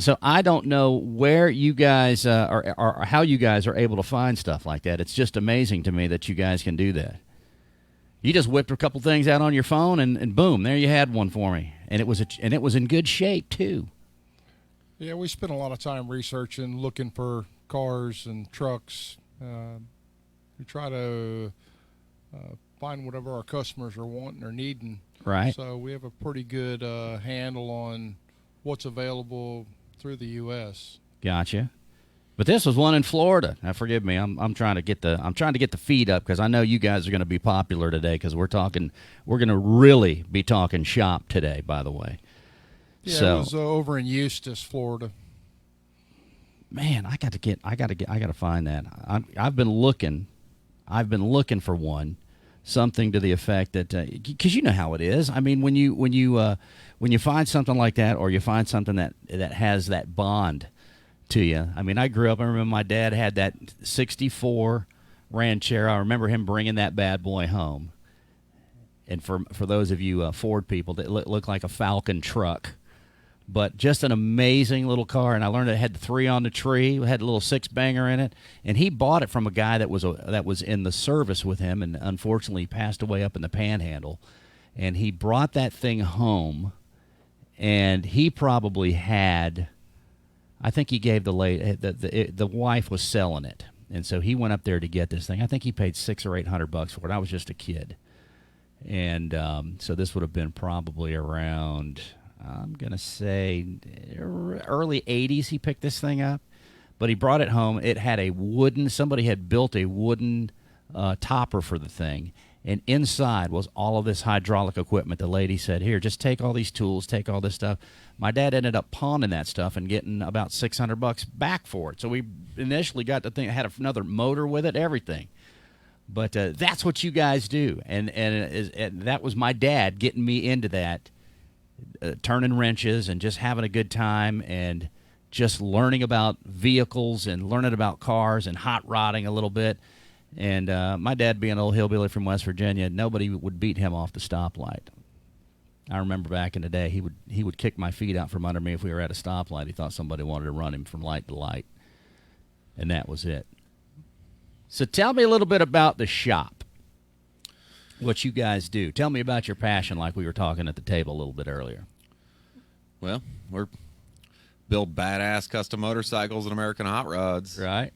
So I don't know where you guys or how you guys are able to find stuff like that. It's just amazing to me that you guys can do that. You just whipped a couple things out on your phone, and boom, there you had one for me, and it was in good shape too. Yeah, we spent a lot of time researching, looking for cars and trucks. We try to find whatever our customers are wanting or needing. Right. So we have a pretty good handle on what's available through the U.S. Gotcha. But this was one in Florida. Now, forgive me. I'm trying to get the feed up because I know you guys are going to be popular today because we're going to really be talking shop today. By the way. Yeah, so, it was over in Eustis, Florida. Man, I got to find that. I've been looking for one, something to the effect that because you know how it is. I mean, when you find something like that, or you find something that has that bond to you. I mean, I grew up. I remember my dad had that '64 Ranchero. I remember him bringing that bad boy home. And for those of you Ford people, that looked like a Falcon truck. But just an amazing little car, and I learned it had 3 on the tree. It had a little 6-banger in it, and he bought it from a guy that was in the service with him, and unfortunately passed away up in the Panhandle. And he brought that thing home, and he probably had, I think he gave the wife was selling it, and so he went up there to get this thing. I think he paid $600 or $800 for it. I was just a kid, and so this would have been probably around, I'm going to say early 80s he picked this thing up. But he brought it home. It had somebody had built a wooden topper for the thing. And inside was all of this hydraulic equipment. The lady said, here, just take all these tools, take all this stuff. My dad ended up pawning that stuff and getting about $600 back for it. So we initially got the thing, it had another motor with it, everything. But that's what you guys do. And that was my dad getting me into that. Turning wrenches and just having a good time and just learning about vehicles and learning about cars and hot rodding a little bit. And my dad being an old hillbilly from West Virginia, nobody would beat him off the stoplight. I remember back in the day, he would kick my feet out from under me if we were at a stoplight. He thought somebody wanted to run him from light to light. And that was it. So tell me a little bit about the shop. What you guys do. Tell me about your passion like we were talking at the table a little bit earlier. Well, we're build badass custom motorcycles and American hot rods. Right.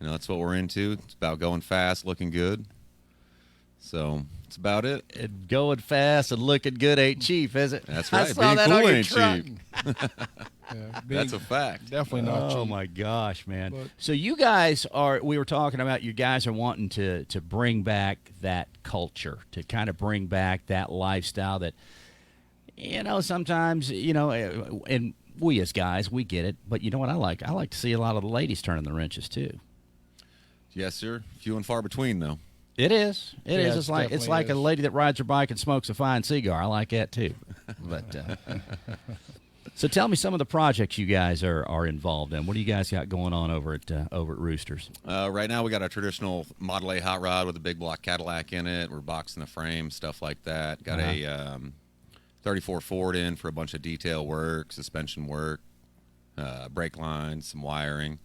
You know, that's what we're into. It's about going fast, looking good. So that's about it. And going fast and looking good ain't cheap, is it? That's right. I saw Being that cool on your ain't truck. cheap. Yeah, That's a fact. Definitely not cheap. Oh, my gosh, man. But, so you guys we were talking about you guys are wanting to bring back that culture, to kind of bring back that lifestyle that, you know, sometimes, you know, and we as guys, we get it. But you know what I like? I like to see a lot of the ladies turning the wrenches, too. Yes, sir. Few and far between, though. It is. It is. It's like is. a lady that rides her bike and smokes a fine cigar. I like that, too. But so tell me some of the projects you guys are involved in. What do you guys got going on over at Roosters? Right now we got our traditional Model A hot rod with a big block Cadillac in it. We're boxing the frame, stuff like that. Got a 34 Ford in for a bunch of detail work, suspension work, brake lines, some wiring.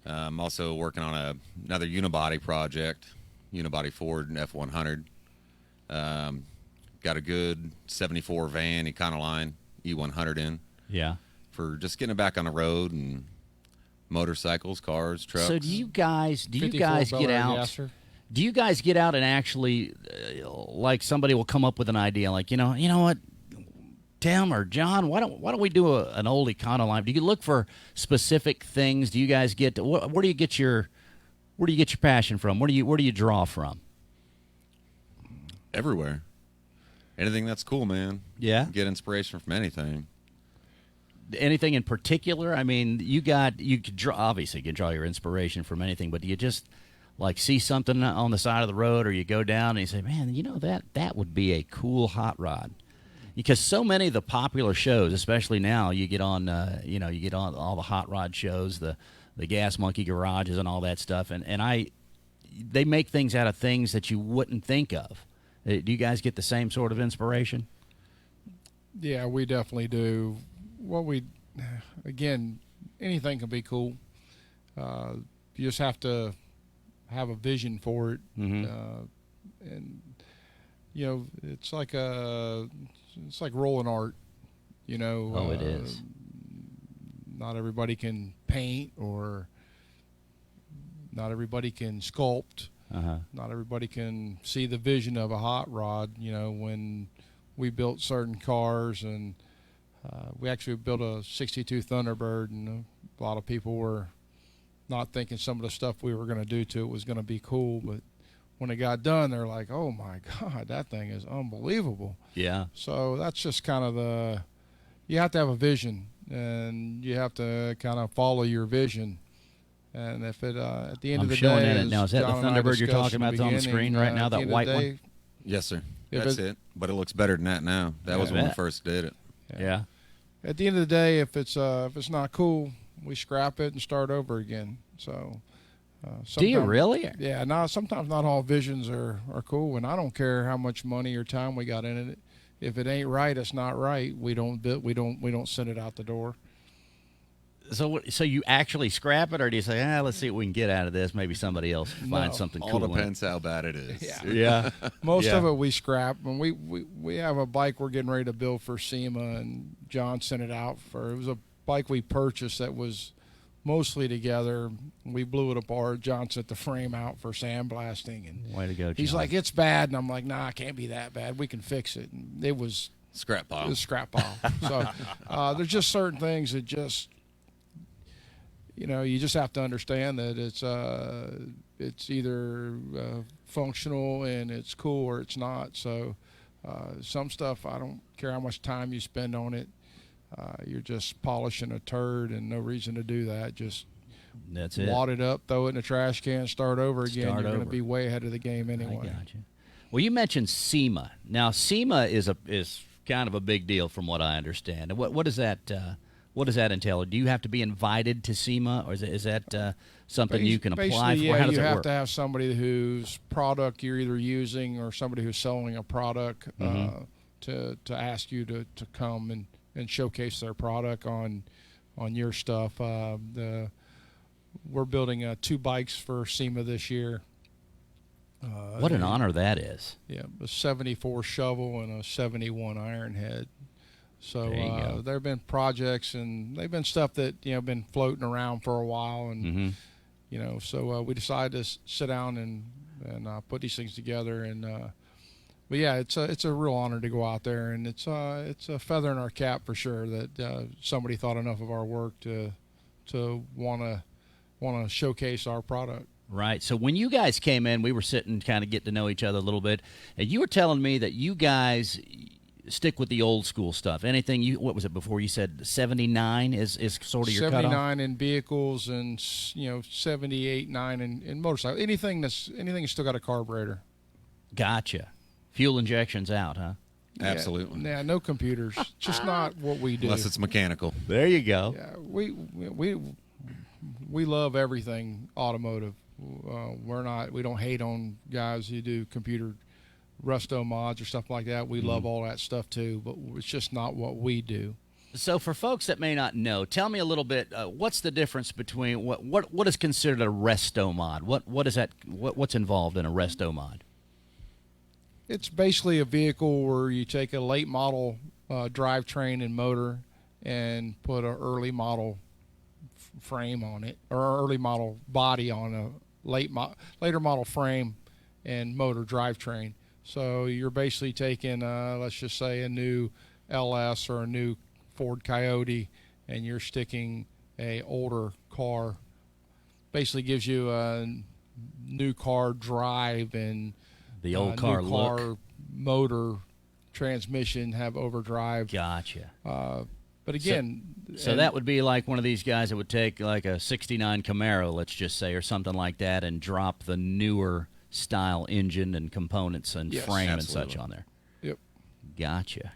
I'm also working on another unibody project, unibody Ford F100. Got a good 74 van, Econoline E100 in. Yeah. For just getting it back on the road and motorcycles, cars, trucks. So do you guys get Bel Air out? Gasser. Do you guys get out and actually, like somebody will come up with an idea, like you know what, Tim or John, why don't we do an old Econoline? Do you look for specific things? Do you guys get where do you get your passion from? Where do you draw from? Everywhere. Anything that's cool, man. Yeah. Get inspiration from anything. Anything in particular? I mean, you could draw, obviously you can draw your inspiration from anything, but do you just like see something on the side of the road, or you go down and you say, man, you know, that would be a cool hot rod? Because so many of the popular shows, especially now, you get on all the hot rod shows, the Gas Monkey garages and all that stuff, and they make things out of things that you wouldn't think of. Do you guys get the same sort of inspiration? Yeah, we definitely do. What we again, anything can be cool. You just have to have a vision for it, and it's like rolling art. Oh, it is. Not everybody can paint, or not everybody can sculpt. Not everybody can see the vision of a hot rod. When we built certain cars, and we actually built a 62 Thunderbird, and a lot of people were not thinking some of the stuff we were going to do to it was going to be cool, but when it got done, they're like, oh my God, that thing is unbelievable. Yeah. So that's just kind of you have to have a vision, and you have to kind of follow your vision. And if it, at the end of the day, I'm showing it now. Is that the Thunderbird you're talking about? It's on the screen right now, that white one? Yes, sir. That's it. But it looks better than that now. That was when we first did it. Yeah. At the end of the day, if it's not cool, we scrap it and start over again. So. Do you really? Yeah. No. Sometimes not all visions are cool, and I don't care how much money or time we got in it. If it ain't right, it's not right. We don't send it out the door. So you actually scrap it, or do you say, let's see what we can get out of this? Maybe somebody else finds something cool. All depends how bad it is. Yeah. Most of it we scrap. When we have a bike we're getting ready to build for SEMA, and John sent it out it was a bike we purchased that was mostly together. We blew it apart. John sent the frame out for sandblasting, and way to go, John. He's like, it's bad, and I'm like, nah, it can't be that bad. We can fix it. And it was scrap pile. It was scrap pile. So there's just certain things that just. You just have to understand that it's either functional and it's cool, or it's not. So some stuff, I don't care how much time you spend on it. You're just polishing a turd, and no reason to do that. Just that's it. Wad it up, throw it in the trash can, start over again. You're going to be way ahead of the game anyway. I got you. Well, you mentioned SEMA. Now, SEMA is kind of a big deal from what I understand. What does that? What does that entail? Do you have to be invited to SEMA, or is that something you can apply for? Yeah, how does you it have work? to have somebody whose product you're either using, or somebody who's selling a product to ask you to come and showcase their product on your stuff. We're building 2 bikes for SEMA this year. What an honor that is. Yeah, a 74 shovel and a 71 iron head. So there have been projects, and they've been stuff that been floating around for a while, and so we decided to sit down and put these things together. And but yeah, it's a real honor to go out there, and it's a feather in our cap for sure that somebody thought enough of our work to want to showcase our product. Right. So when you guys came in, we were sitting, kind of getting to know each other a little bit, and you were telling me that you guys stick with the old school stuff. Anything what was it before you said 79 is sort of your cutoff? 79 in vehicles, and 78, 9 in motorcycles. Anything that's still got a carburetor. Gotcha. Fuel injection's out, huh? Absolutely. Yeah, no computers. Just not what we do. Unless it's mechanical. There you go. Yeah, we love everything automotive. We don't hate on guys who do computer resto mods or stuff like that. We love all that stuff too, but it's just not what we do. So for folks that may not know, tell me a little bit, what's the difference between what is considered a resto mod? What is that? What's involved in a resto mod? It's basically a vehicle where you take a late model drivetrain and motor and put an early model frame on it, or early model body on a later model frame and motor drivetrain. So you're basically taking, let's just say, a new LS or a new Ford Coyote, and you're sticking a older car. Basically gives you a new car drive, and the old car look. Motor, transmission, have overdrive. Gotcha. But again, so that would be like one of these guys that would take like a '69 Camaro, let's just say, or something like that, and drop the newer style engine and components and frame and such on there. Yep. Gotcha.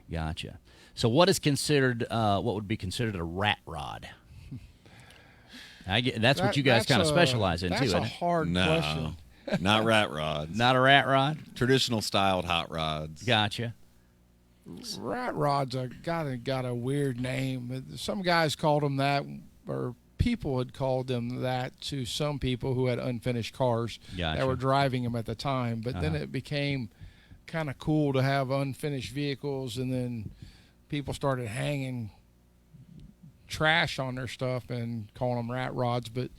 So what is considered, what would be considered a rat rod? That's what you guys kind of specialize in, too, isn't it? That's a hard question. Not rat rods. Not a rat rod? Traditional styled hot rods. Gotcha. Rat rods got a weird name. Some guys called them that, or people had called them that to some people who had unfinished cars that were driving them at the time. But then it became kind of cool to have unfinished vehicles, and then people started hanging trash on their stuff and calling them rat rods. But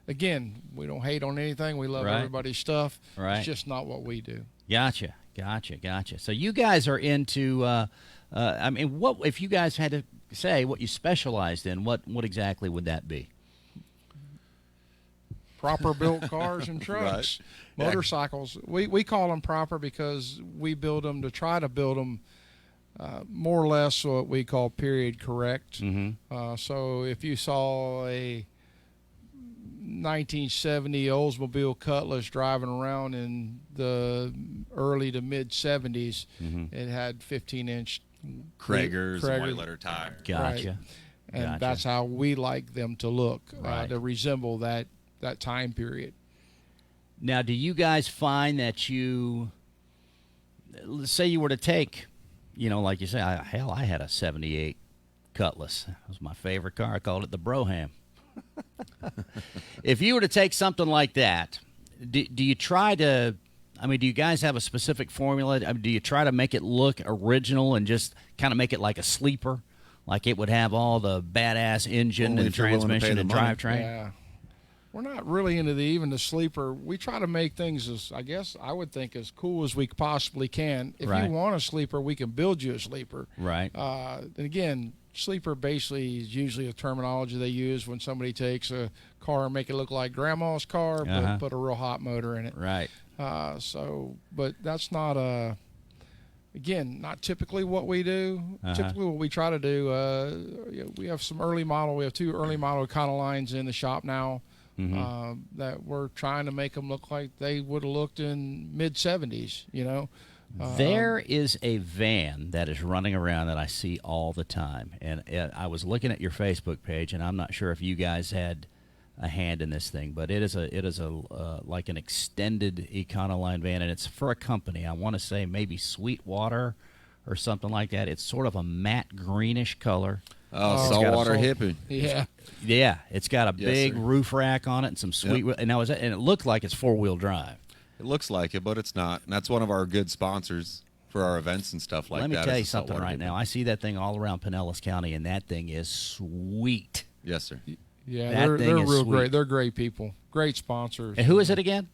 again, we don't hate on anything. We love everybody's stuff. Right. It's just not what we do. Gotcha. So you guys are into, I mean, what if you guys had to say what you specialized in, what exactly would that be? Proper built cars and trucks. Right. Motorcycles. We call them proper because we build them to try to build them more or less what we call period correct. Mm-hmm. So if you saw a 1970 Oldsmobile Cutlass driving around in the early to mid 70s, it had 15-inch Kragers, white letter tire. Gotcha. Right. And that's how we like them to look, to resemble that time period. Now, do you guys find that let's say you were to take, like you say, I had a 78 Cutlass. It was my favorite car. I called it the Broham. If you were to take something like that, do you try to, do you guys have a specific formula? Do you try to make it look original and just kind of make it like a sleeper? Like it would have all the badass engine and transmission and drivetrain? Yeah. We're not really into even the sleeper. We try to make things as, I guess, I would think as cool as we possibly can. If you want a sleeper, we can build you a sleeper. Right. And again, sleeper basically is usually a terminology they use when somebody takes a car and make it look like grandma's car, but put a real hot motor in it. Right. But that's not not typically what we do. Typically what we try to do, we have some early model. We have 2 early model Econolines in the shop now. That we're trying to make them look like they would have looked in mid 70s, There is a van that is running around that I see all the time, and I was looking at your Facebook page, and I'm not sure if you guys had a hand in this thing, but it is a like an extended Econoline van, and it's for a company. I want to say maybe Sweetwater or something like that. It's sort of a matte greenish color. Oh, saltwater hippie. Yeah, it's got a big roof rack on it and some sweet, and it looked like it's 4-wheel drive. It looks like it, but it's not. And that's one of our good sponsors for our events and stuff like that. Let me tell you something right now. I see that thing all around Pinellas County, and that thing is sweet. Yes, sir. Yeah, they're real great. They're great people. Great sponsors. And who is it again?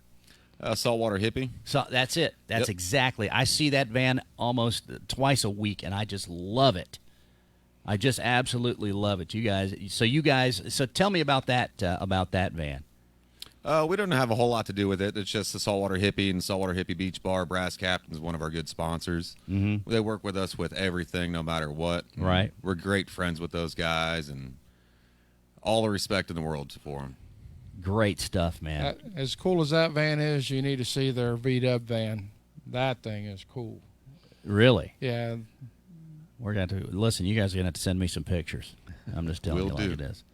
Saltwater hippie. So that's it. That's exactly. I see that van almost twice a week, and I just love it. I just absolutely love it. You guys. So tell me about that van. We don't have a whole lot to do with it. It's just the Saltwater Hippie and Saltwater Hippie Beach Bar. Brass Captain is one of our good sponsors. Mm-hmm. They work with us with everything, no matter what. Right. We're great friends with those guys, and all the respect in the world for them. Great stuff, man. As cool as that van is, you need to see their V-Dub van. That thing is cool. Really? Yeah. We're going to listen. You guys are going to have to send me some pictures. I'm just telling you like it is.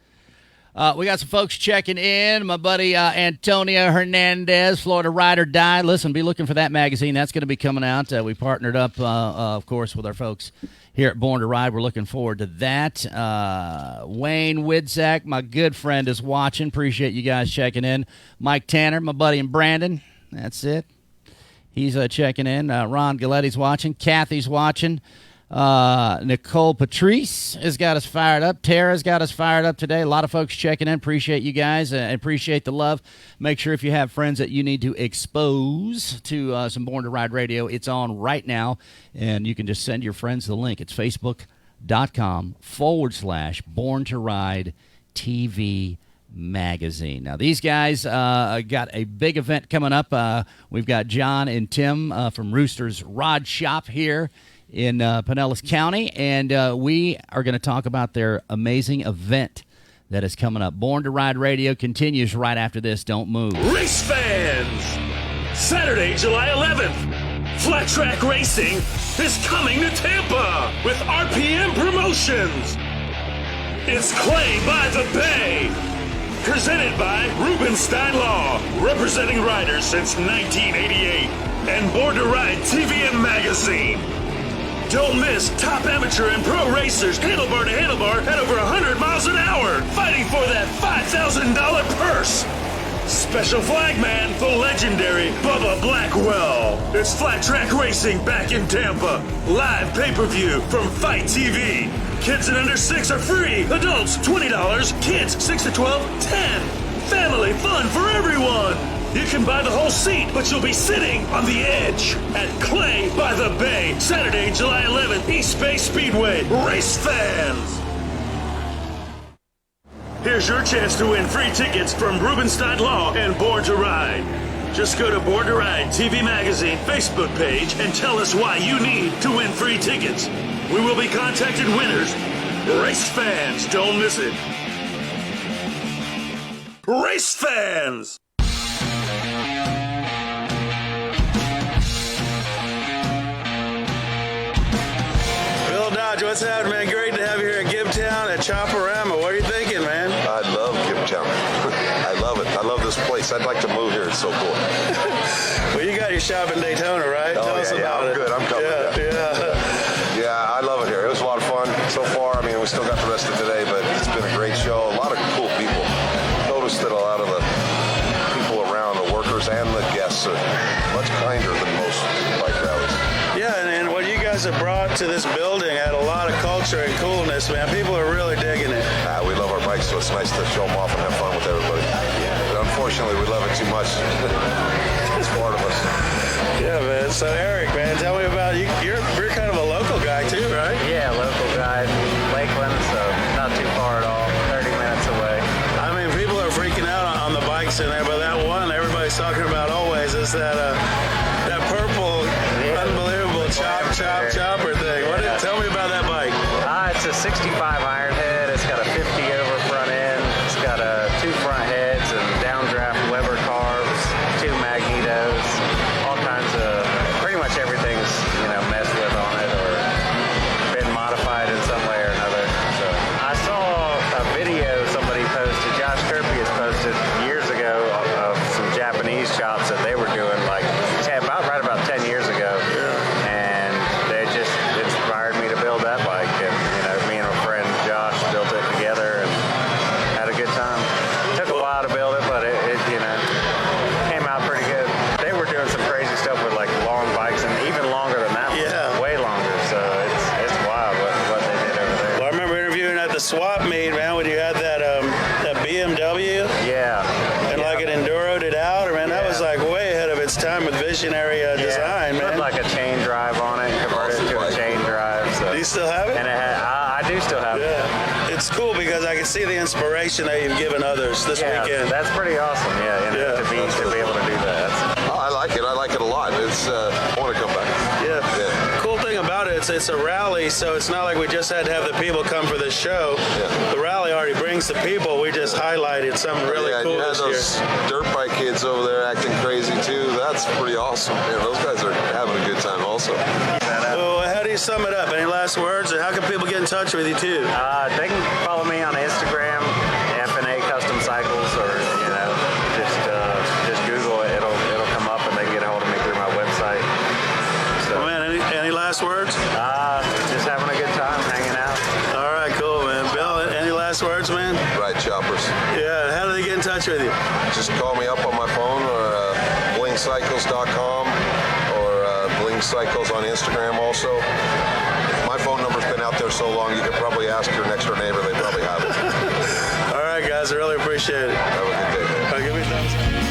We got some folks checking in. My buddy Antonio Hernandez, Florida Ride or Die. Listen, be looking for that magazine. That's going to be coming out. We partnered up, of course, with our folks here at Born to Ride. We're looking forward to that. Wayne Widzak, my good friend, is watching. Appreciate you guys checking in. Mike Tanner, my buddy, and Brandon. That's it. He's checking in. Ron Galetti's watching. Kathy's watching. Nicole Patrice has got us fired up. Tara's got us fired up today. A lot of folks checking in. Appreciate you guys. Appreciate the love. Make sure if you have friends that you need to expose to some Born to Ride Radio, it's on right now, and you can just send your friends the link. It's facebook.com/Born to Ride TV magazine. Now, these guys got a big event coming up. We've got John and Tim from Roosters Rod Shop here in Pinellas County, and we are going to talk about their amazing event that is coming up. Born to Ride Radio continues right after this. Don't move. Race fans! Saturday, July 11th, Flat Track Racing is coming to Tampa with RPM Promotions. It's Clay by the Bay, presented by Rubenstein Law, representing riders since 1988, and Born to Ride TV and Magazine. Don't miss top amateur and pro racers handlebar to handlebar at over 100 miles an hour, fighting for that $5,000 purse. Special flagman, the legendary Bubba Blackwell. It's Flat Track Racing back in Tampa. Live pay-per-view from Fight TV. Kids and under 6 are free. Adults, $20. Kids, 6 to 12, 10. Family fun for everyone. You can buy the whole seat, but you'll be sitting on the edge at Clay by the Bay, Saturday, July 11th, East Bay Speedway. Race fans! Here's your chance to win free tickets from Rubenstein Law and Born to Ride. Just go to Born to Ride TV Magazine Facebook page and tell us why you need to win free tickets. We will be contacting winners. Race fans, don't miss it. Race fans! Bill Dodge, what's happening, man? Great to have you here at Gibtown at Chopperama. What are you thinking, man? I love Gibtown. I love it. I love this place. I'd like to move here. It's so cool. Well, you got your shop in Daytona, right? Tell us about I'm it. good. I'm coming. Yeah, I love it here. It was a lot of fun so far. I mean, we still got the rest of today, but it's been a great show. A lot of cool people. Noticed that a lot of the people around, the workers and the guests, are much kinder than most bike rallies. Yeah, and what you guys have brought to this building had a lot of culture and coolness, man. People are really digging it. We love our bikes, so it's nice to show them off and have fun with everybody. But unfortunately, we love it too much. It's part of us. Yeah, man. So, Eric, man, tell me about you. You're kind of a local guy, too, right? Yeah, local guy, Lakeland, so not too far at all, 30 minutes away. I mean, people are freaking out on the bikes in there, but that one everybody's talking about always is that purple, unbelievable chopper thing. Tell me about that bike. It's a 65 Ironhead. It's got a 50 over front end. It's got 2 front heads and downdraft Weber carbs, 2 magnetos, all kinds of, pretty much everything's, messed with on it or been modified in some way or another. So I saw a video somebody posted, Josh Kirby has posted years ago of some Japanese chops that they were doing about 10 years ago. Yeah. And they just inspired me to build that bike. And, me and my friend Josh built it together and had a good time. Took a while to build it, but it came out pretty good. They were doing some crazy stuff with like long bikes and even longer than that one. Yeah. Way longer. So it's wild what they did over there. Well, I remember interviewing at the swap meet, man, when you had that BMW. Yeah. And like an Enduro it out, man, that was like way ahead of its time with visionary design, man. Put like a chain drive on it and converted it to a chain drive. So. Do you still have it? And I do still have it. Yeah. It's cool because I can see the inspiration that you've given others this weekend. That's pretty awesome, to be able to do that. I like it. I like it a lot. I want to come back. Yeah. Cool thing about it, it's a rally, so it's not like we just had to have the people come for the show. Yeah. The rally already brings the people. We just highlighted something really cool you had this those year. dirt bike kids over there acting crazy too. That's pretty awesome. Man, those guys are having a good time also. Well, how do you sum it up? Any last words? And how can people get in touch with you too? They can follow me on Instagram, F&A Custom Cycles, or just Google it. It'll come up, and they can get a hold of me through my website. So, Oh, man, any last words? just having a good time, hanging out. All right, cool, man. Bill, any last words, man? Right, choppers. Yeah, how do they get in touch with you? Just call me up on my phone or blingcycles.com or Bling Cycles on Instagram also. My phone number's been out there so long, you could probably ask your next door neighbor. They probably have it. All right, guys, I really appreciate it. Have a good day, man. All right, give me a thumbs up.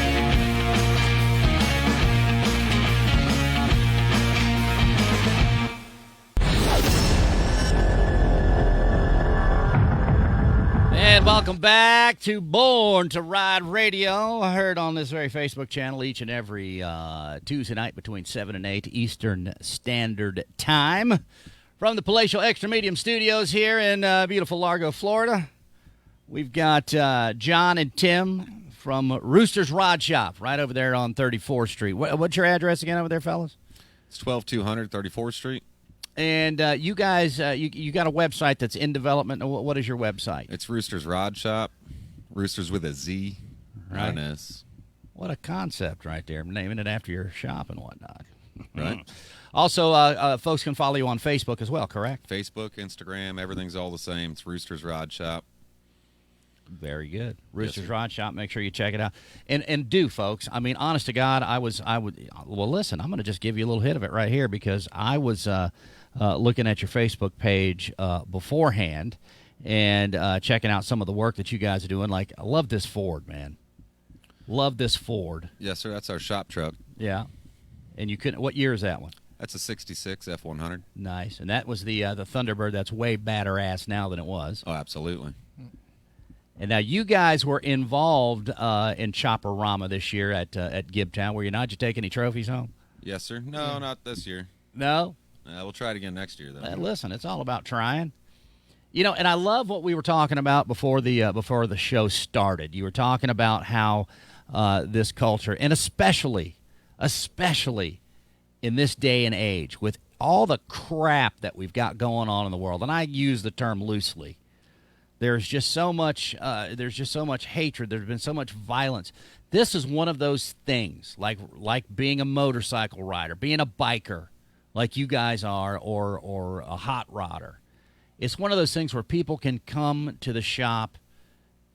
And welcome back to Born to Ride Radio. I heard on this very Facebook channel each and every Tuesday night between 7 and 8 Eastern Standard Time. From the Palatial Extra Medium Studios here in beautiful Largo, Florida, we've got John and Tim from Roosters Rod Shop right over there on 34th Street. What's your address again over there, fellas? It's 12200 34th Street. And you guys, you got a website that's in development. What is your website? It's Roosters Rod Shop. Roosters with a Z, not an Right. S. What a concept right there, naming it after your shop and whatnot. Right. Also, folks can follow you on Facebook as well, correct? Facebook, Instagram, everything's all the same. It's Roosters Rod Shop. Very good. Roosters sir. Rod Shop. Make sure you check it out. And do, folks. I mean, honest to God, well, listen, I'm going to just give you a little hit of it right here because I was looking at your Facebook page beforehand and checking out some of the work that you guys are doing. Like, I love this Ford, man. Love this Ford. Yes, sir. That's our shop truck. Yeah. And you couldn't. What year is that one? That's a 66 F100. Nice. And that was the Thunderbird that's way badder ass now than it was. Oh, absolutely. And now you guys were involved in Chopperama this year at Gibtown. Were you not? Did you take any trophies home? Yes, sir. No, not this year. No? We'll try it again next year, though. Listen, it's all about trying. You know, and I love what we were talking about before the show started. You were talking about how this culture, and especially in this day and age, with all the crap that we've got going on in the world, and I use the term loosely, there's just so much hatred. There's been so much violence. This is one of those things, like being a motorcycle rider, being a biker, like you guys are, or a hot rodder. It's one of those things where people can come to the shop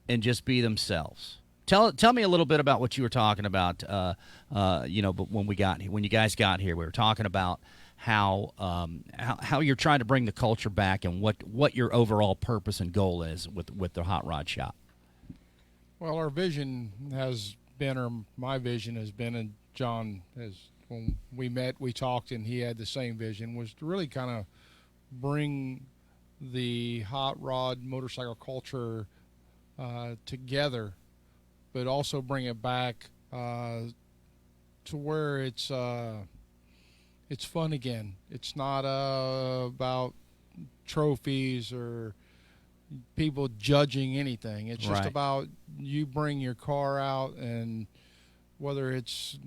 and just be themselves. Tell me a little bit about what you were talking about. But when you guys got here, we were talking about how you're trying to bring the culture back and what your overall purpose and goal is with the hot rod shop. Well, our vision has been, or my vision has been, and John has, when we met, we talked, and he had the same vision, was to really kind of bring the hot rod motorcycle culture together, but also bring it back to where it's fun again. It's not about trophies or people judging anything. It's just Right. about you bring your car out, and whether it's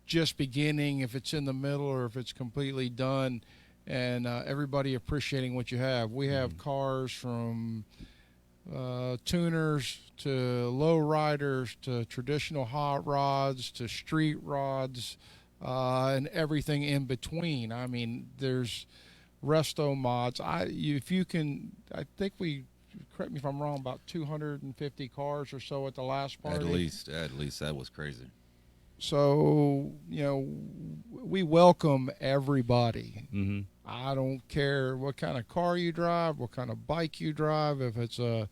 just beginning, if it's in the middle, or if it's completely done, and everybody appreciating what you have. We have cars from tuners to low riders to traditional hot rods to street rods and everything in between. I mean, there's resto mods. I think we, correct me if I'm wrong, about 250 cars or so at the last party. At least that was crazy. So, we welcome everybody. Mm-hmm. I don't care what kind of car you drive, what kind of bike you drive, if it's a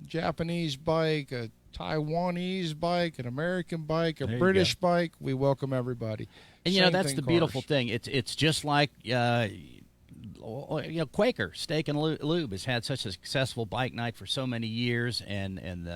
Japanese bike, a Taiwanese bike, an American bike, a British bike, we welcome everybody. And, that's the beautiful thing. It's just like, Quaker Steak and Lube has had such a successful bike night for so many years, and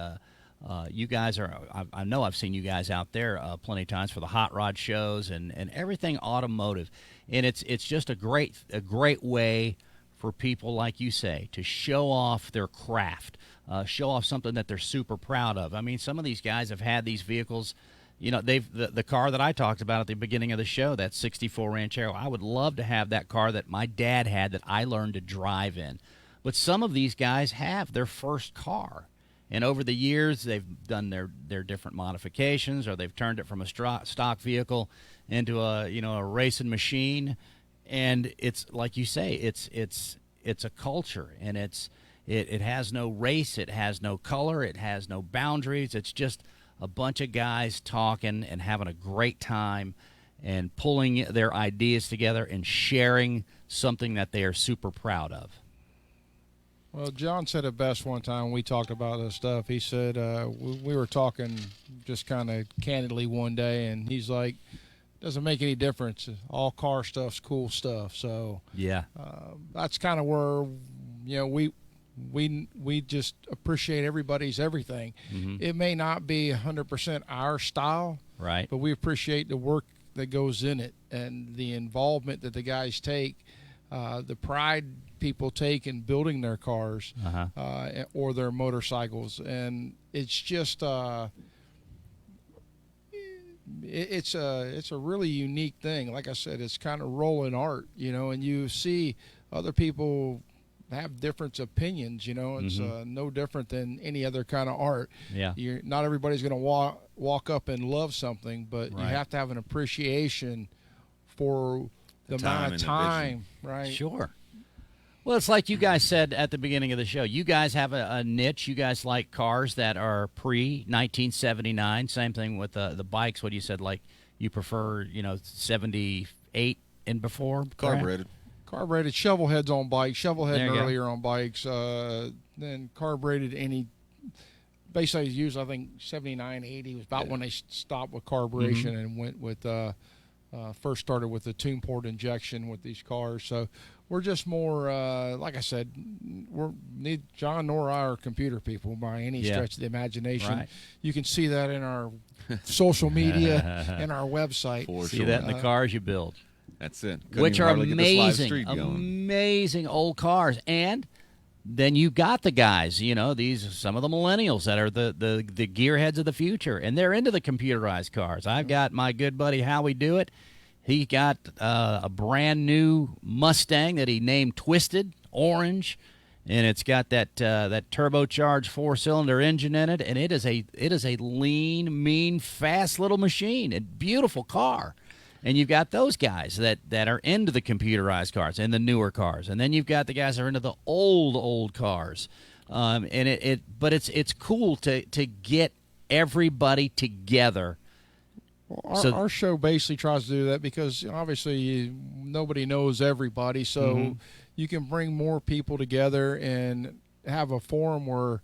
you guys are, I know I've seen you guys out there plenty of times for the hot rod shows and everything automotive. And it's just a great way for people, like you say, to show off their craft, show off something that they're super proud of. I mean, some of these guys have had these vehicles. The car that I talked about at the beginning of the show, that 64 Ranchero, I would love to have that car that my dad had that I learned to drive in. But some of these guys have their first car. And over the years, they've done their different modifications, or they've turned it from a stock vehicle into a racing machine. And it's like you say, it's a culture, and it has no race, it has no color, it has no boundaries. It's just a bunch of guys talking and having a great time and pulling their ideas together and sharing something that they are super proud of. Well, John said it best one time when we talked about this stuff. He said, we were talking just kind of candidly one day, and he's like, doesn't make any difference. All car stuff's cool stuff. So yeah, that's kind of where, we just appreciate everybody's everything. Mm-hmm. It may not be 100% our style, right, but we appreciate the work that goes in it and the involvement that the guys take, the pride people take in building their cars or their motorcycles. And it's just it's a really unique thing. Like I said, it's kind of rolling art, and you see other people have different opinions. It's no different than any other kind of art. Yeah, not everybody's going to walk up and love something, but right. You have to have an appreciation for the amount of time, right? Sure. Well, it's like you guys said at the beginning of the show. You guys have a niche. You guys like cars that are pre-1979. Same thing with the bikes. What you said, like you prefer, 78 and before? Carbureted. Carbureted shovel heads on bikes, shovel head There you earlier on bikes, then carbureted any. Basically, used, I think, 79, 80 was about when they stopped with carburation and went with, first started with the tune port injection with these cars. So we're just more, like I said, John nor I are computer people by any stretch of the imagination. Right. You can see that in our social media and our website. See that in the cars you build. That's it. Which are amazing old cars. And then you got the guys, some of the millennials that are the gearheads of the future, and they're into the computerized cars. I've got my good buddy Howie Dewitt. He got a brand new Mustang that he named Twisted Orange, and it's got that turbocharged 4-cylinder engine in it, and it is a lean, mean, fast little machine, a beautiful car. And you've got those guys that are into the computerized cars and the newer cars, and then you've got the guys that are into the old cars. But it's cool to get everybody together. Well, our show basically tries to do that because obviously nobody knows everybody, so you can bring more people together and have a forum where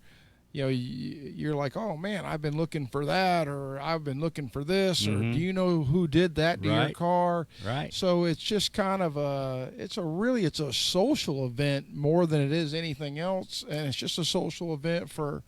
you're like, oh man, I've been looking for that, or I've been looking for this, or do you know who did that to your car? Right. So it's just kind of it's a social event more than it is anything else, and it's just a social event for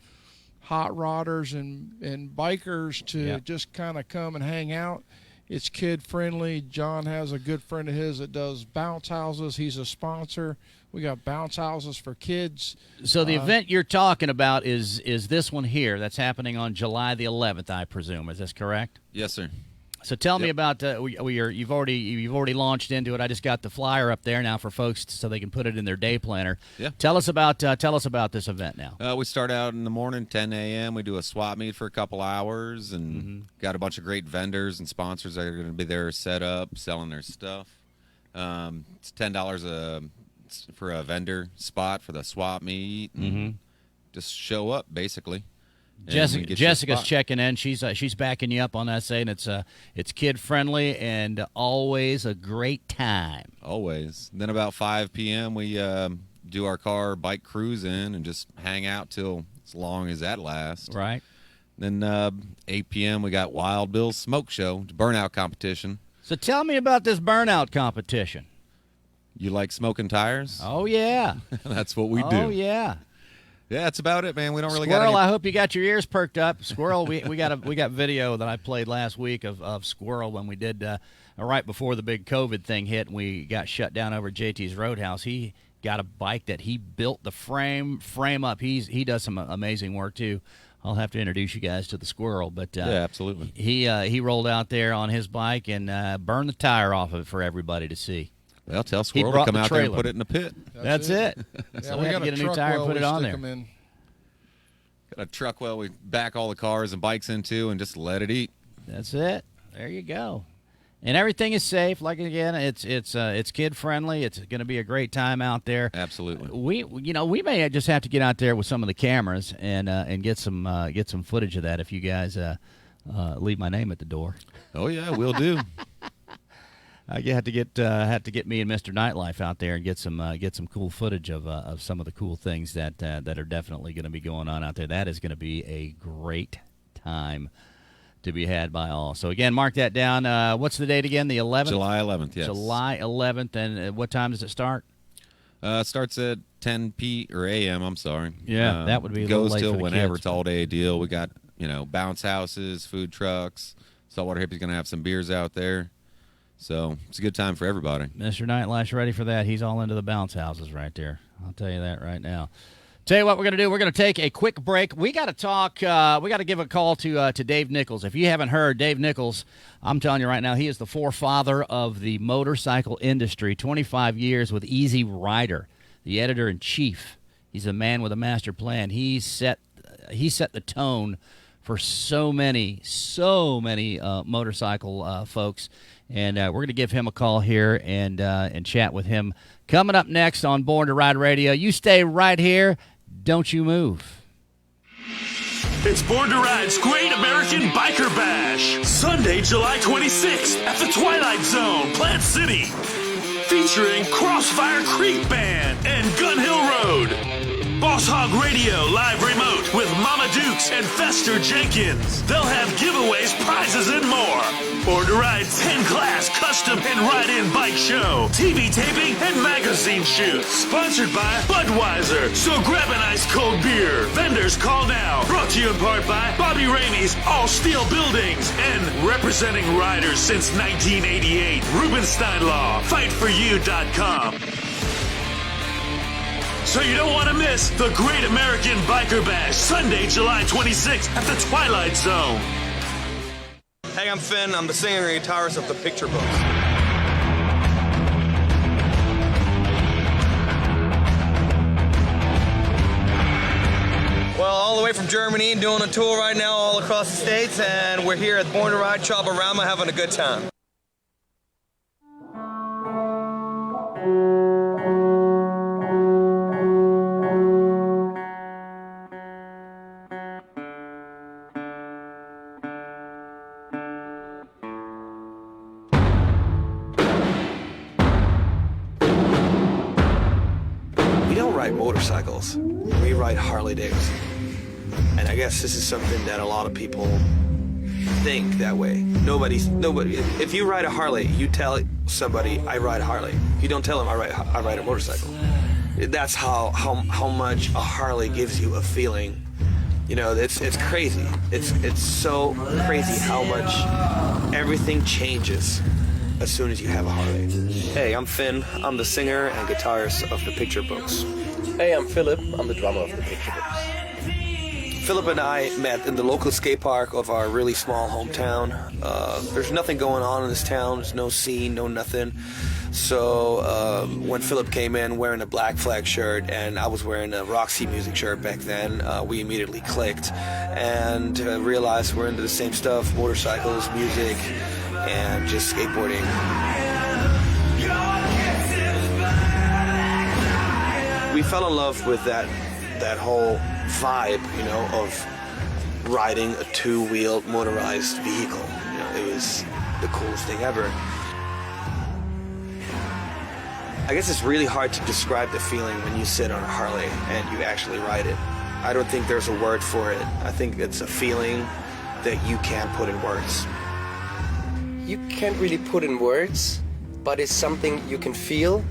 hot rodders and bikers to just kind of come and hang out. It's kid friendly. John has a good friend of his that does bounce houses. He's a sponsor. We got bounce houses for kids. So the event you're talking about is this one here that's happening on July the 11th, I presume. Is this correct? Yes, sir. So tell me about you've already launched into it. I just got the flyer up there now for folks so they can put it in their day planner. Yeah. Tell us about this event now. We start out in the morning, 10 a.m. We do a swap meet for a couple hours, and got a bunch of great vendors and sponsors that are going to be there set up, selling their stuff. It's $10 for a vendor spot for the swap meet. And just show up, basically. Jessica's checking in. She's backing you up on that, saying it's kid friendly and always a great time. Always. Then about 5 p.m. we do our bike cruise in and just hang out till as long as that lasts. Right. Then 8 p.m. we got Wild Bill's Smoke Show, burnout competition. So tell me about this burnout competition. You like smoking tires? Oh yeah. That's what we do. Oh yeah. Yeah, that's about it, man. We don't really Squirrel, got any... I hope you got your ears perked up. Squirrel, we got video that I played last week of Squirrel when we did right before the big COVID thing hit and we got shut down over at JT's Roadhouse. He got a bike that he built the frame up. He does some amazing work too. I'll have to introduce you guys to the Squirrel, but yeah, absolutely. He rolled out there on his bike and burned the tire off of it for everybody to see. Well, tell Squirrel to come out there and put it in the pit. That's it. So we have to get a new tire and put it on there. Got a truck well we back all the cars and bikes into and just let it eat. That's it. There you go. And everything is safe. Like again, it's kid friendly. It's going to be a great time out there. Absolutely. We may just have to get out there with some of the cameras and get some footage of that if you guys leave my name at the door. Oh yeah, we'll do. You have to get me and Mr. Nightlife out there and get some cool footage of some of the cool things that are definitely going to be going on out there. That is going to be a great time to be had by all. So again, mark that down. What's the date again? The 11th. July 11th. Yes. July 11th. And what time does it start? It starts at 10 a.m. I'm sorry. Yeah, that would be a little goes late till for the whenever. kids. It's all day deal. We got bounce houses, food trucks. Saltwater Hippie's going to have some beers out there. So it's a good time for everybody. Mr. Nightlife's ready for that. He's all into the bounce houses right there. I'll tell you that right now. Tell you what we're going to do. We're going to take a quick break. We got to talk. We got to give a call to Dave Nichols. If you haven't heard, Dave Nichols, I'm telling you right now, he is the forefather of the motorcycle industry. 25 years with Easy Rider, the editor-in-chief. He's a man with a master plan. He set the tone for so many motorcycle folks. And we're going to give him a call here and chat with him. Coming up next on Born to Ride Radio. You stay right here. Don't you move. It's Born to Ride's Great American Biker Bash, Sunday, July 26th at the Twilight Zone, Plant City, featuring Crossfire Creek Band and Gun Hill Road. Boss Hog Radio live remote with Mama Dukes and Fester Jenkins. They'll have giveaways, prizes, and more. Born to Ride 10-class custom and ride-in bike show, TV taping, and magazine shoot. Sponsored by Budweiser. So grab an ice-cold beer. Vendors call now. Brought to you in part by Bobby Ramey's All Steel Buildings and representing riders since 1988. Rubenstein Law. FightForYou.com. So you don't want to miss the Great American Biker Bash, Sunday, July 26th at the Twilight Zone. Hey, I'm Finn. I'm the singer and guitarist of the Picture Books. Well, all the way from Germany, doing a tour right now all across the States, and we're here at Born to Ride Chop-A-Rama having a good time. Motorcycles. We ride Harley Davidson. And I guess this is something that a lot of people think that way. Nobody, if you ride a Harley, you tell somebody, I ride a Harley. You don't tell them I ride a motorcycle. That's how much a Harley gives you a feeling. You know, it's crazy. It's so crazy how much everything changes as soon as you have a Harley. Hey, I'm Finn. I'm the singer and guitarist of the Picture Books. Hey, I'm Philip. I'm the drummer of the Picture Books. Philip and I met in the local skate park of our really small hometown. There's nothing going on in this town. There's no scene, no nothing. So when Philip came in wearing a Black Flag shirt and I was wearing a Roxy Music shirt back then, we immediately clicked and realized we're into the same stuff, motorcycles, music, and just skateboarding. We fell in love with that whole vibe, you know, of riding a two-wheeled motorized vehicle. You know, it was the coolest thing ever. I guess it's really hard to describe the feeling when you sit on a Harley and you actually ride it. I don't think there's a word for it. I think it's a feeling that you can't put in words. You can't really put in words, but it's something you can feel,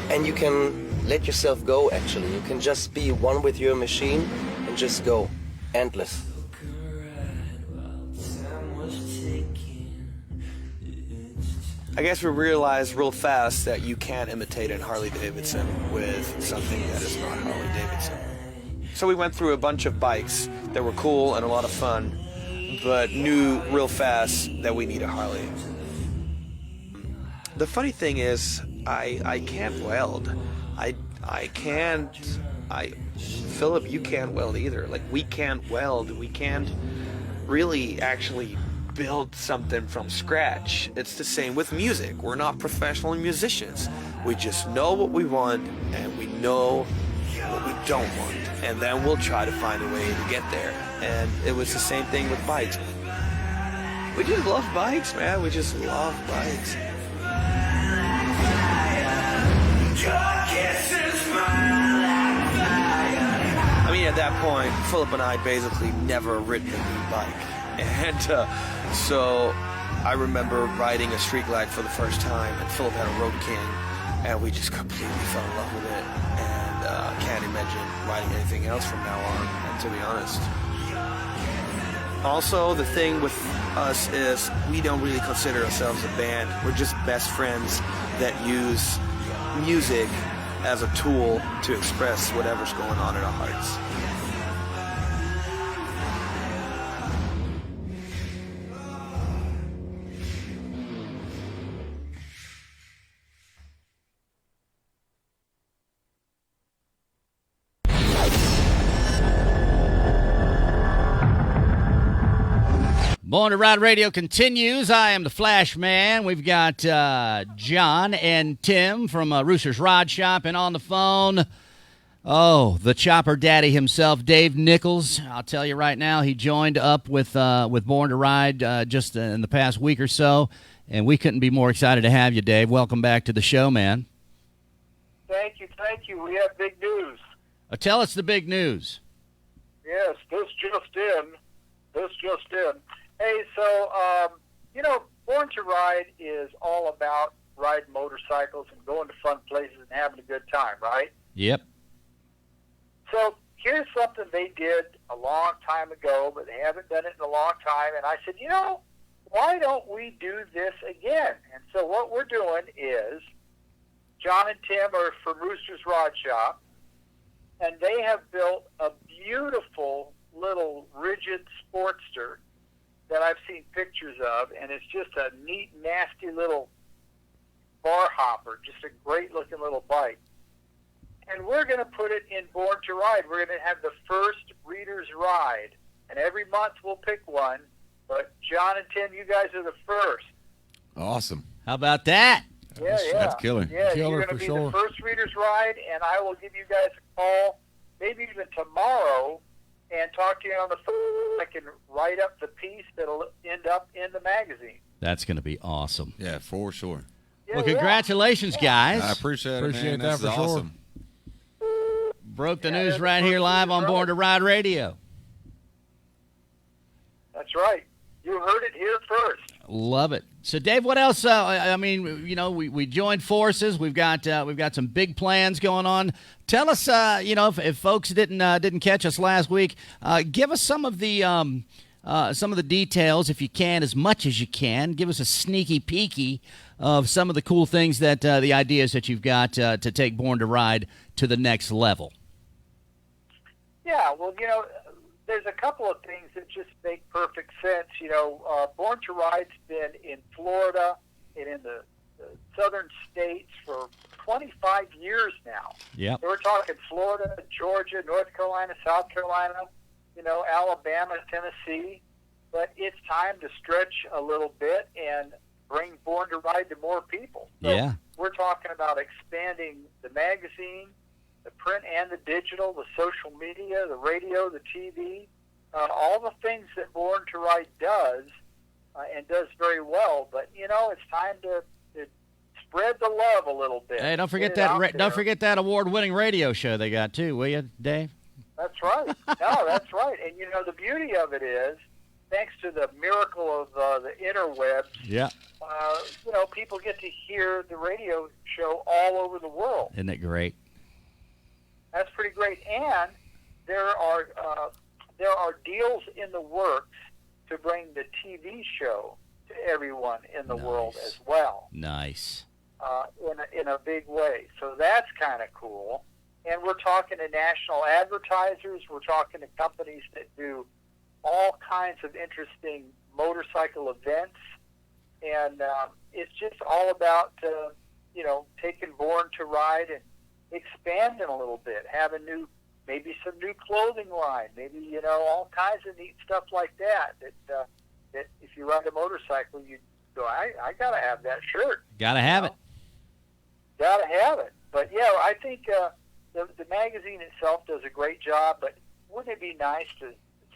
and you can let yourself go, actually. You can just be one with your machine and just go. Endless. I guess we realized real fast that you can't imitate a Harley Davidson with something that is not Harley Davidson. So we went through a bunch of bikes that were cool and a lot of fun, but knew real fast that we need a Harley. The funny thing is, I can't weld. Philip, you can't weld either. Like, we can't weld. We can't really actually build something from scratch. It's the same with music. We're not professional musicians. We just know what we want and we know what we don't want. And then we'll try to find a way to get there. And it was the same thing with bikes. We just love bikes, man. We just love bikes. I mean, at that point, Philip and I basically never ridden a new bike. And so I remember riding a Street Glide for the first time, and Philip had a Road King, and we just completely fell in love with it. And can't imagine riding anything else from now on, to be honest. Also, the thing with us is we don't really consider ourselves a band. We're just best friends that use music as a tool to express whatever's going on in our hearts. Born to Ride Radio continues. I am the Flashman. We've got John and Tim from Roosters Rod Shop, and on the phone, the chopper daddy himself, Dave Nichols. I'll tell you right now, he joined up with Born to Ride just in the past week or so, and we couldn't be more excited to have you, Dave. Welcome back to the show, man. Thank you. We have big news. Tell us the big news. Yes, this just in. Hey, so, Born to Ride is all about riding motorcycles and going to fun places and having a good time, right? Yep. So here's something they did a long time ago, but they haven't done it in a long time. And I said, why don't we do this again? And so what we're doing is John and Tim are from Roosters Rod Shop, and they have built a beautiful little rigid Sportster that I've seen pictures of, and it's just a neat, nasty little bar hopper, just a great-looking little bike. And we're going to put it in Born to Ride. We're going to have the first Reader's Ride, and every month we'll pick one, but John and Tim, you guys are the first. Awesome. How about that? That's killer. Yeah, Killer you're going to for be sure. the first Reader's Ride, and I will give you guys a call, maybe even tomorrow, and talk to you on the phone. I can write up the piece that'll end up in the magazine. That's going to be awesome. Yeah, for sure. Well, congratulations, guys. I appreciate it, man. that This for is sure. awesome. Broke the news right here live on Born to Ride Radio. That's right. You heard it here first. Love it. So, Dave, what else? We joined forces. We've got some big plans going on. Tell us, if folks didn't catch us last week, give us some of the details, if you can, as much as you can. Give us a sneaky peeky of some of the cool things that the ideas that you've got to take Born to Ride to the next level. Yeah, well, there's a couple of things that just make perfect sense. Born to Ride's been in Florida and in the southern states for 25 years now. Yep. So we're talking Florida, Georgia, North Carolina, South Carolina, Alabama, Tennessee. But it's time to stretch a little bit and bring Born to Ride to more people. So Yeah. we're talking about expanding the magazine, the print and the digital, the social media, the radio, the TV, all the things that Born to Ride does and does very well. But it's time to spread the love a little bit. Hey, don't forget Get it out that. Don't there. forget that award-winning radio show they got too, will you, Dave? That's right. No, that's right. And the beauty of it is, thanks to the miracle of the interwebs, Yeah. people get to hear the radio show all over the world. Isn't it great? That's pretty great. And there are deals in the works to bring the TV show to everyone in the world as well, Nice. in a big way. So that's kind of cool. And we're talking to national advertisers. We're talking to companies that do all kinds of interesting motorcycle events. And it's just all about, taking Born to Ride and expanding a little bit, having maybe some new clothing line, maybe, all kinds of neat stuff like that if you ride a motorcycle, you go, I got to have that shirt. Got to have it. Got to have it. But, yeah, I think the magazine itself does a great job, but wouldn't it be nice to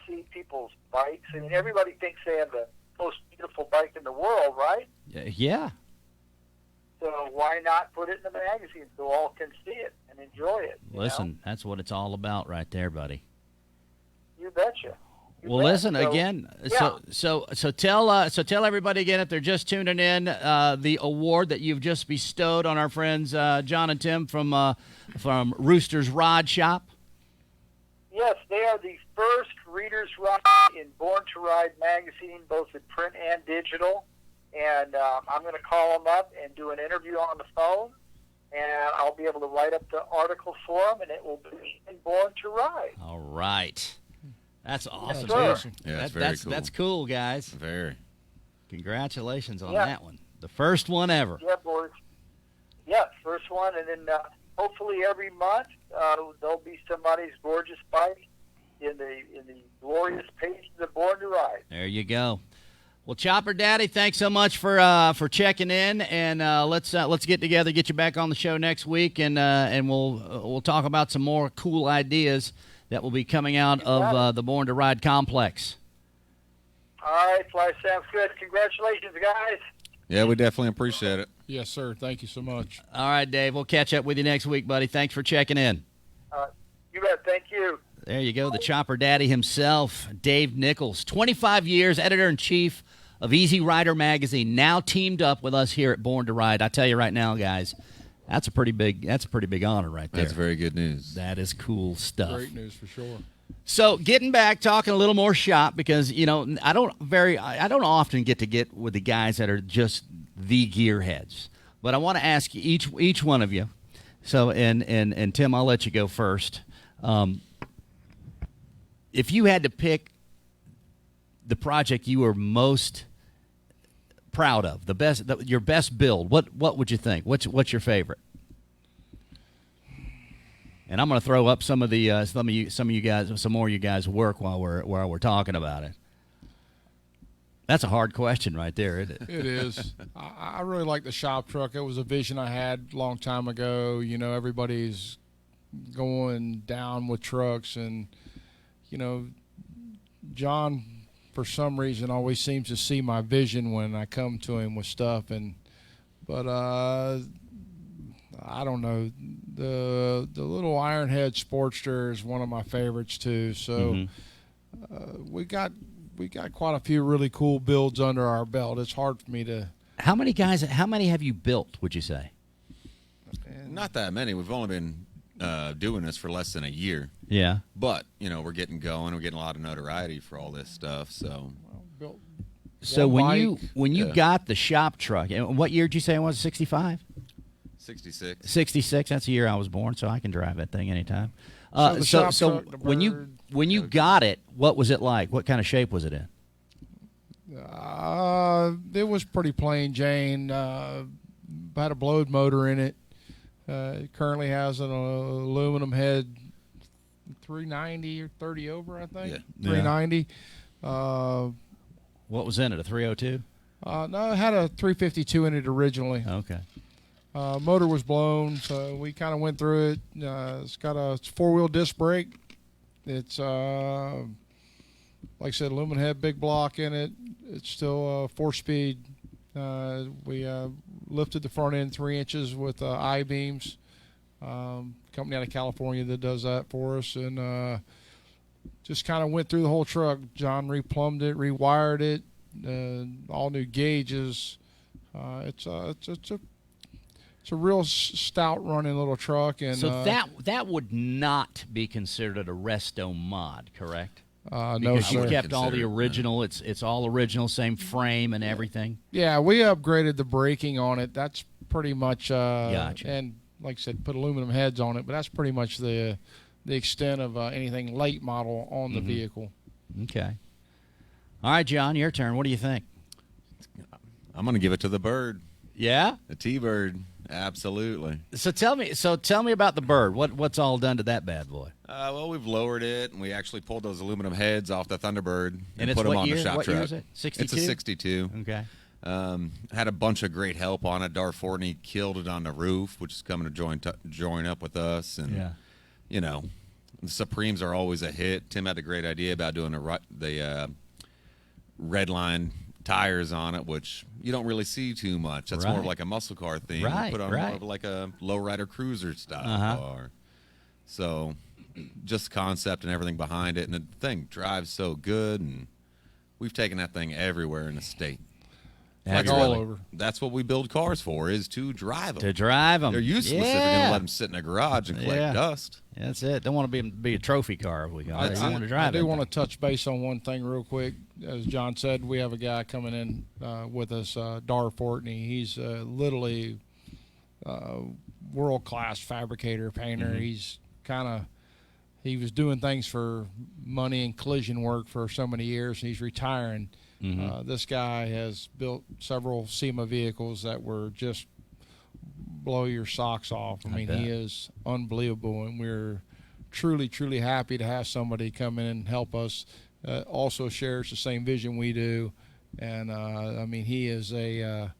see people's bikes? I mean, everybody thinks they have the most beautiful bike in the world, right? Yeah. So why not put it in the magazine so all can see it and enjoy it? Listen, that's what it's all about right there, buddy. You betcha. Well, listen again. Yeah. So tell everybody again, if they're just tuning in, the award that you've just bestowed on our friends John and Tim from Roosters Rod Shop. Yes, they are the first Reader's Ride in Born to Ride magazine, both in print and digital. And I'm going to call them up and do an interview on the phone, and I'll be able to write up the article for them, and it will be in Born to Ride. All right. That's awesome. Yes, Yeah, that's very cool. That's cool, guys. Very. Congratulations on that one. The first one ever. Yeah, boys. Yeah, first one, and then hopefully every month there'll be somebody's gorgeous bike in the glorious pages of Born to Ride. There you go. Well, Chopper Daddy, thanks so much for checking in, and let's get together, get you back on the show next week, and we'll talk about some more cool ideas that will be coming out of the Born to Ride complex. All right, Flash, sounds good. Congratulations, guys. Yeah, we definitely appreciate it. Yes, sir. Thank you so much. All right, Dave. We'll catch up with you next week, buddy. Thanks for checking in. You bet. Thank you. There you go, the Chopper Daddy himself, Dave Nichols, 25 years, editor-in-chief of Easy Rider magazine, now teamed up with us here at Born to Ride. I tell you right now, guys, that's a pretty big honor right there. That's very good news. That is cool stuff. Great news for sure. So, getting back, talking a little more shop, because I don't often get with the guys that are just the gearheads, but I want to ask each one of you. So, and Tim, I'll let you go first. If you had to pick the project you were most proud of, your best build, what would you think? What's your favorite? And I'm going to throw up some of you guys, some more of you guys' work while we're talking about it. That's a hard question right there, isn't it? It is. I really like the shop truck. It was a vision I had a long time ago. Everybody's going down with trucks, and John, for some reason, always seems to see my vision when I come to him with stuff. But I don't know. The little Ironhead Sportster is one of my favorites too. So we got quite a few really cool builds under our belt. It's hard for me to. How many have you built, would you say? Not that many. We've only been doing this for less than a year. Yeah. But, we're getting going. We're getting a lot of notoriety for all this stuff. So when you got the shop truck, and what year did you say it was? 65? 66. 66. That's the year I was born, so I can drive that thing anytime. So when you got it, what was it like? What kind of shape was it in? It was pretty plain Jane. Had a blowed motor in it. It currently has an aluminum head, 390 or 30 over, I think. Yeah. 390. What was in it? A 302? No, it had a 352 in it originally. Okay. Motor was blown, so we kind of went through it. It's got a 4-wheel disc brake. It's like I said, aluminum head, big block in it. It's still 4-speed. We lifted the front end 3 inches with I-beams. Company out of California that does that for us, and just kind of went through the whole truck. John replumbed it, rewired it, all new gauges. It's a real stout running little truck, and so that would not be considered a resto mod, correct? No, because sir. You kept all the original. It's all original, same frame and everything. Yeah, we upgraded the braking on it. That's pretty much. Gotcha. And like I said, put aluminum heads on it, but that's pretty much the extent of anything late model on the vehicle. Okay. All right, John, your turn. What do you think? I'm going to give it to the Bird. Yeah? The T-Bird. Absolutely. So tell me about the Bird. What's all done to that bad boy? Well, we've lowered it, and we actually pulled those aluminum heads off the Thunderbird and put them on the shop what truck. Year is it? 62? It's a 62. Okay. Had a bunch of great help on it. Dar Fortney killed it on the roof, which is coming to join up with us. And the Supremes are always a hit. Tim had a great idea about doing the red line tires on it, which you don't really see too much. That's more of like a muscle car thing. Right, put on more of like a lowrider cruiser style car. So just the concept and everything behind it, and the thing drives so good, and we've taken that thing everywhere in the state. Like all over. That's what we build cars for, is to drive them. To drive them. They're useless if you're going to let them sit in a garage and collect dust. Yeah, that's it. Don't want to be a trophy car. We got. I want to drive. I do want to touch base on one thing real quick. As John said, we have a guy coming in with us, Dar Fortney. He's literally world-class fabricator, painter. He's he was doing things for money and collision work for so many years, and he's retiring. This guy has built several SEMA vehicles that were just blow your socks off. I mean, he is unbelievable, and we're truly, truly happy to have somebody come in and help us. Also shares the same vision we do, And I mean, he's a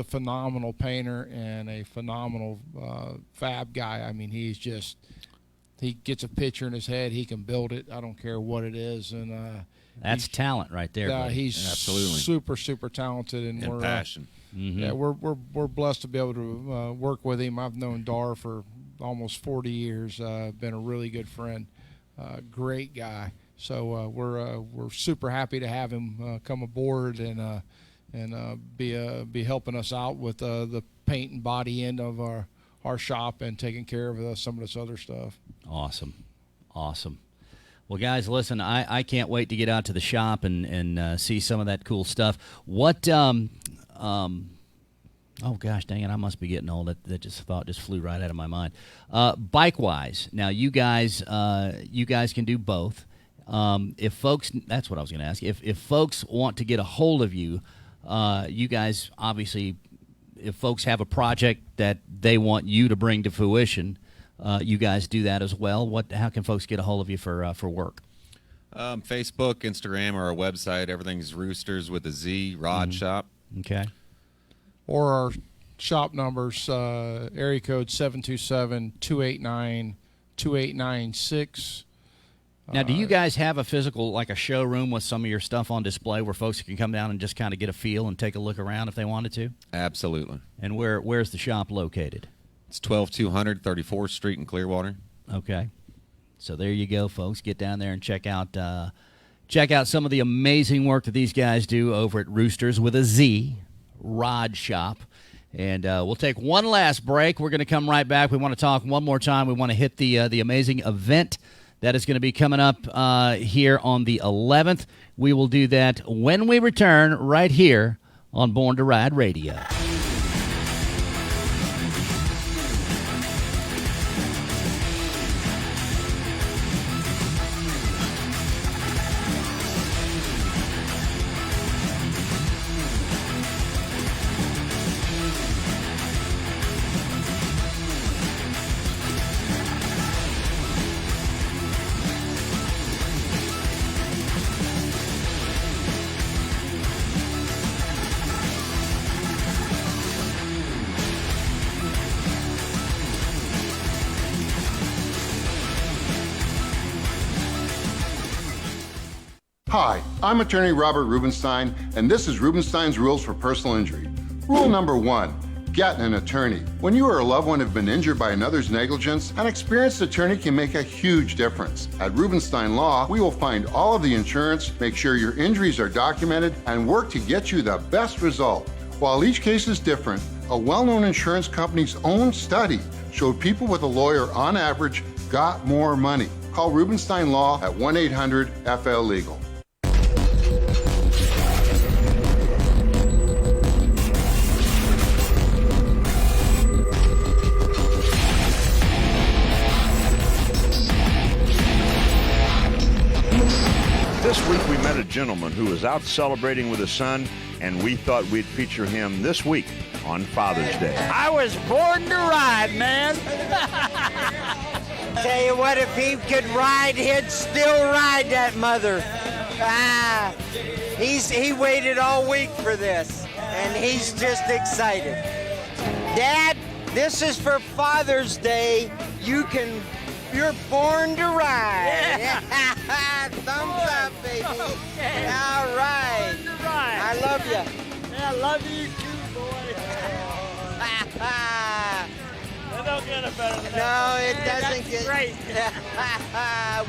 phenomenal painter and a phenomenal fab guy. I mean, he gets a picture in his head, he can build it. I don't care what it is, and that's talent right there. He's absolutely super talented, and we're passion. Yeah, we're blessed to be able to work with him. I've known Dar for almost 40 years. Been a really good friend, great guy. So we're super happy to have him come aboard and be helping us out with the paint and body end of our shop and taking care of some of this other stuff. Awesome. Well, guys, listen, I can't wait to get out to the shop and see some of that cool stuff. What oh gosh, dang it! I must be getting old. That just flew right out of my mind. Bike wise, now you guys can do both. If folks, that's what I was going to ask. If folks want to get a hold of you, you guys obviously, if folks have a project that they want you to bring to fruition, you guys do that as well. How can folks get a hold of you for work? Facebook, Instagram, or our website. Everything's Roosters with a Z Rod Shop. Okay. Or our shop numbers, area code 727-289-2896. Now, do you guys have a physical, like a showroom with some of your stuff on display where folks can come down and just kind of get a feel and take a look around if they wanted to? Absolutely. And where's the shop located? It's 12200 34th Street in Clearwater. Okay. So there you go, folks. Get down there and check out some of the amazing work that these guys do over at Roosters with a Z Rod Shop. And we'll take one last break. We're going to come right back. We want to talk one more time. We want to hit the amazing event that is going to be coming up here on the 11th. We will do that when we return right here on Born to Ride Radio. Hi, I'm attorney Robert Rubenstein, and this is Rubenstein's Rules for Personal Injury. Rule number 1, get an attorney. When you or a loved one have been injured by another's negligence, an experienced attorney can make a huge difference. At Rubenstein Law, we will find all of the insurance, make sure your injuries are documented, and work to get you the best result. While each case is different, a well-known insurance company's own study showed people with a lawyer on average got more money. Call Rubenstein Law at 1-800-FL-LEGAL. This week we met a gentleman who was out celebrating with his son, and we thought we'd feature him this week on Father's Day. I was born to ride, man. Tell you what, if he could ride, he'd still ride that mother. He waited all week for this, and he's just excited. Dad, this is for Father's Day. You're born to ride. Yeah. Thumbs up, baby. Okay. All right. I love you. Yeah, I love you too, boy. It don't get it better than that. No, it doesn't get. Great.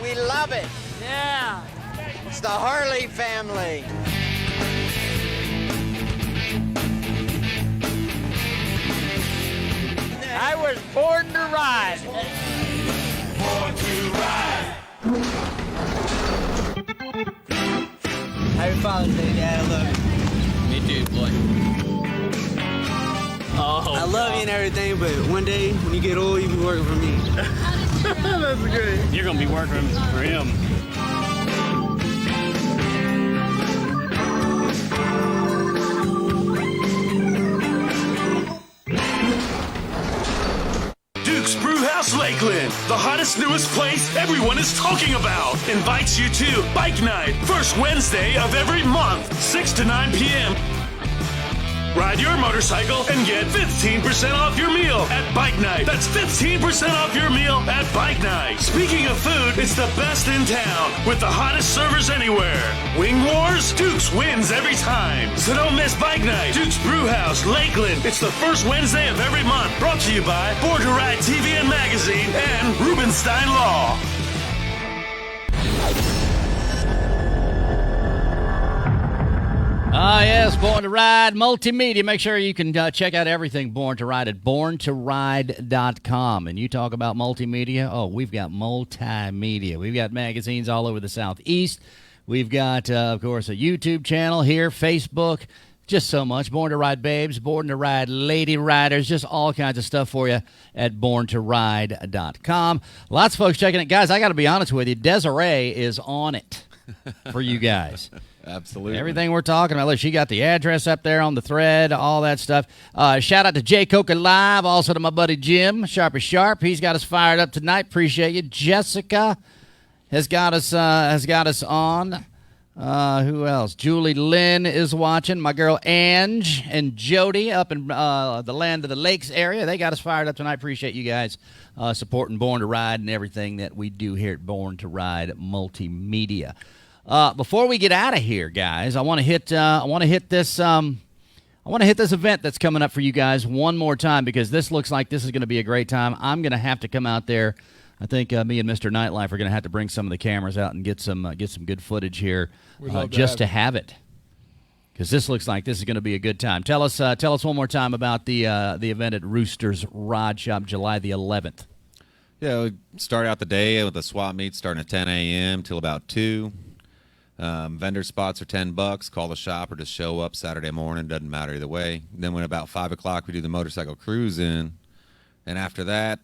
We love it. Yeah. It's the Harley family. I was born to ride. Born to ride. Happy Father's Day, Dad. I love you. Me too, boy. Oh, I love you and everything, but one day when you get old, you'll be working for me. That's great. You're gonna be working for him. Lakeland, the hottest hottest, newest place everyone is talking about invites you to Bike Night, first Wednesday of every month, 6 to 9 p.m. Ride your motorcycle and get 15% off your meal at Bike Night. That's 15% off your meal at Bike Night. Speaking of food, it's the best in town with the hottest servers anywhere. Wing Wars? Duke's wins every time. So don't miss Bike Night. Duke's Brewhouse, Lakeland. It's the first Wednesday of every month. Brought to you by Born to Ride TV and Magazine and Rubenstein Law. Yes, Born to Ride Multimedia. Make sure you can check out everything Born to Ride at borntoride.com. And you talk about multimedia, we've got multimedia. We've got magazines all over the Southeast. We've got, of course, a YouTube channel here, Facebook, just so much. Born to Ride Babes, Born to Ride Lady Riders, just all kinds of stuff for you at borntoride.com. Lots of folks checking it. Guys, I got to be honest with you, Desiree is on it for you guys. Absolutely. Everything we're talking about. Look, she got the address up there on the thread, all that stuff. Shout out to Jay Coca Live, also to my buddy Jim, Sharp as Sharp. He's got us fired up tonight. Appreciate you. Jessica has got us on. Who else? Julie Lynn is watching. My girl Ange and Jody up in the Land of the Lakes area. They got us fired up tonight. Appreciate you guys supporting Born to Ride and everything that we do here at Born to Ride Multimedia. Before we get out of here, guys, I want to hit this event that's coming up for you guys one more time because this looks like this is going to be a great time. I'm going to have to come out there. I think me and Mr. Nightlife are going to have to bring some of the cameras out and get some good footage here just to have it because this looks like this is going to be a good time. Tell us one more time about the event at Roosters Rod Shop, July the 11th. Yeah, we start out the day with the swap meet starting at 10 a.m. till about 2. Vendor spots are $10. Call the shop or just show up Saturday morning. Doesn't matter either way. Then when about 5 o'clock, we do the motorcycle cruise in. And after that,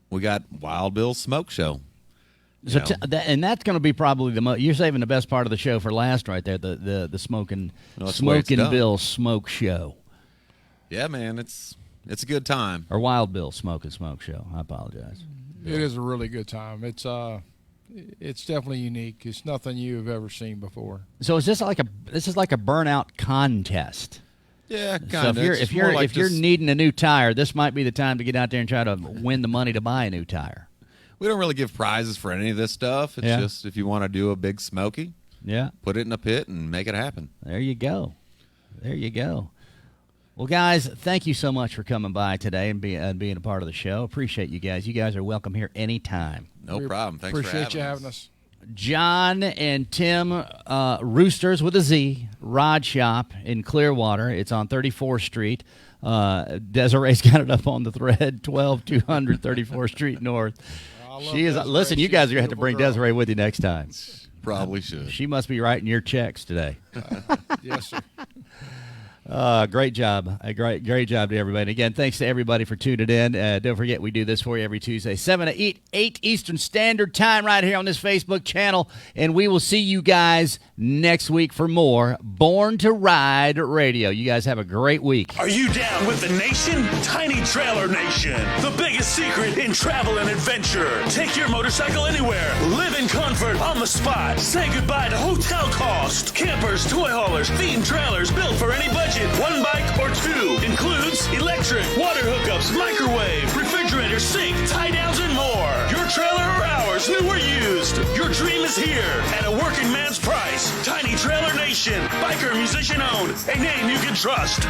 we got Wild Bill's Smoke Show. So and that's going to be probably you're saving the best part of the show for last right there, the Smoking Bill Smoke Show. Yeah, man, it's a good time. Or Wild Bill Smoke Show. I apologize. It is a really good time. It's definitely unique. It's nothing you've ever seen before. So is this like a burnout contest? Yeah, kind of. So if you're needing a new tire, this might be the time to get out there and try to win the money to buy a new tire. We don't really give prizes for any of this stuff. It's just if you want to do a big smoky, put it in a pit and make it happen. There you go. Well, guys, thank you so much for coming by today and being a part of the show. Appreciate you guys. You guys are welcome here anytime. No problem. Thanks for having us. John and Tim, Roosters with a Z, Rod Shop in Clearwater. It's on 34th Street. Desiree's got it up on the thread, 12200 34th Street North. She is. Desiree. Listen, you guys are going to have to bring Desiree with you next time. Probably should. She must be writing your checks today. Yes, sir. Great job. Great job to everybody. And again, thanks to everybody for tuning in. Don't forget, we do this for you every Tuesday, 7 to 8 Eastern Standard Time right here on this Facebook channel. And we will see you guys next week for more Born to Ride Radio. You guys have a great week. Are you down with the nation? Tiny Trailer Nation, the biggest secret in travel and adventure. Take your motorcycle anywhere. Live in comfort on the spot. Say goodbye to hotel cost. Campers, toy haulers, themed trailers built for any budget. One bike or two. Includes electric, water hookups, microwave, refrigerator, sink, tie downs, and more. Your trailer or ours, new or used. Your dream is here at a working man's price. Tiny Trailer Nation. Biker musician owned. A name you can trust.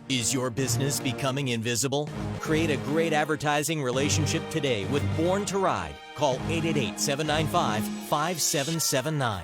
Is your business becoming invisible? Create a great advertising relationship today with Born to Ride. Call 888-795-5779.